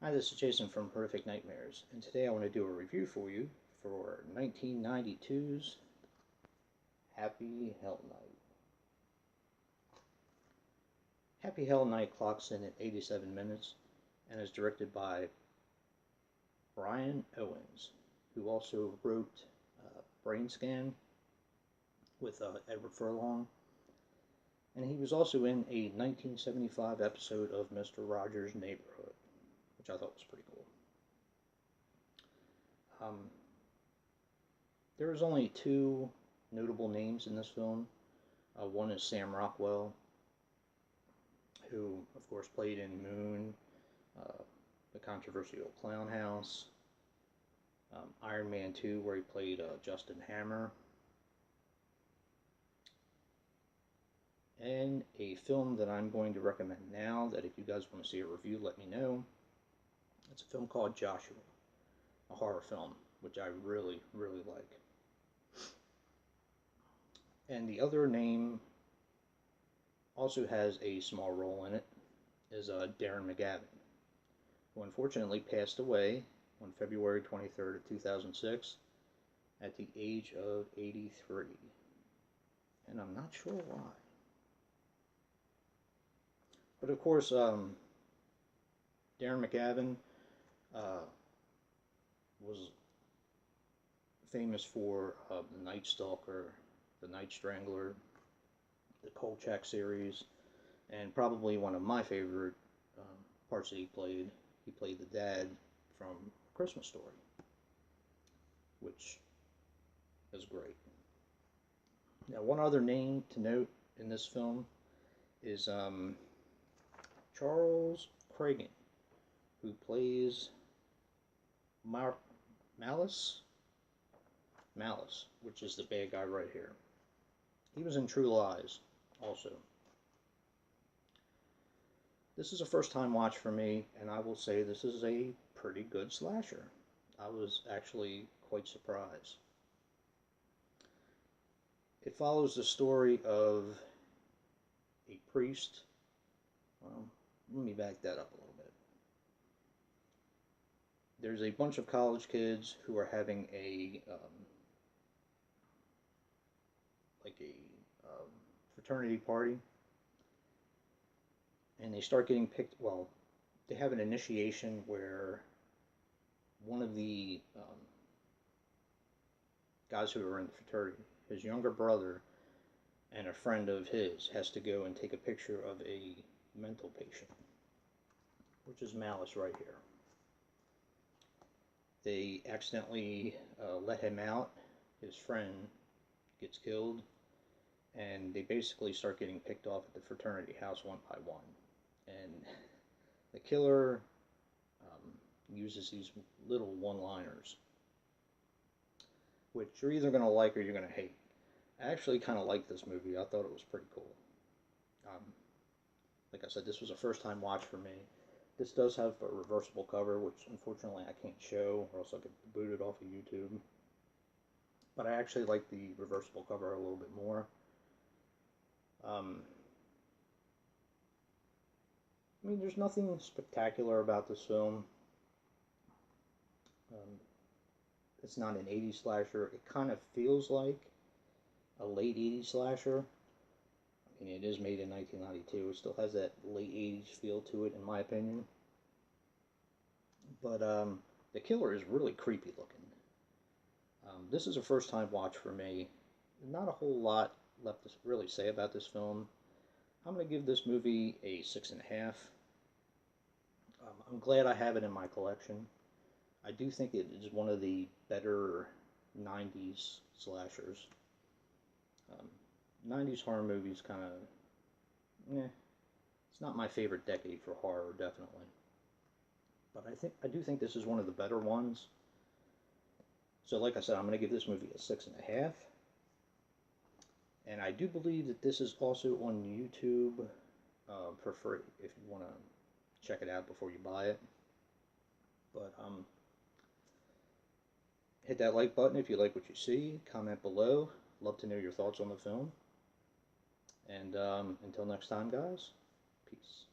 Hi, this is Jason from Horrific Nightmares, and today I want to do a review for you for 1992's Happy Hell Night. Happy Hell Night clocks in at 87 minutes and is directed by Brian Owens, who also wrote Brain Scan with Edward Furlong, and he was also in a 1975 episode of Mr. Rogers' Neighborhood, which I thought was pretty cool. There is only two notable names in this film. One is Sam Rockwell, who, of course, played in Moon, the controversial Clown House, Iron Man 2, where he played Justin Hammer, and a film that I'm going to recommend now that if you guys want to see a review, let me know. It's a film called Joshua, a horror film, which I really, really like. And the other name also has a small role in it, is Darren McGavin, who unfortunately passed away on February 23rd of 2006 at the age of 83. And I'm not sure why. But of course, Darren McGavin was famous for The Night Stalker, The Night Strangler, the Kolchak series, and probably one of my favorite parts that he played. He played the dad from Christmas Story, which is great. Now, one other name to note in this film is Charles Cragen, who plays Malice, which is the bad guy right here. He was in True Lies also. This is a first time watch for me, and I will say this is a pretty good slasher. I was actually quite surprised. It follows the story of a priest. Well, let me back that up a little bit. There's a bunch of college kids who are having a fraternity party, and they start getting picked. Well, they have an initiation where one of the guys who are in the fraternity, his younger brother and a friend of his, has to go and take a picture of a mental patient, which is Malice right here. They accidentally let him out. His friend gets killed, and they basically start getting picked off at the fraternity house one by one. And the killer uses these little one-liners, which you're either going to like or you're going to hate. I actually kind of liked this movie. I thought it was pretty cool. Like I said, this was a first-time watch for me. This does have a reversible cover, which unfortunately I can't show, or else I'll get booted off of YouTube. But I actually like the reversible cover a little bit more. I mean, there's nothing spectacular about this film. It's not an 80s slasher. It kind of feels like a late 80s slasher. I mean, it is made in 1992. It still has that late 80s feel to it, in my opinion. But the killer is really creepy looking. This is a first time watch for me. Not a whole lot left to really say about this film. I'm going to give this movie a 6.5. I'm glad I have it in my collection. I do think it is one of the better 90s slashers. 90s horror movies kind of, it's not my favorite decade for horror, definitely. But I do think this is one of the better ones. So like I said, I'm going to give this movie a 6.5. And I do believe that this is also on YouTube for free if you want to check it out before you buy it. But hit that like button if you like what you see. Comment below. Love to know your thoughts on the film. And until next time, guys, peace.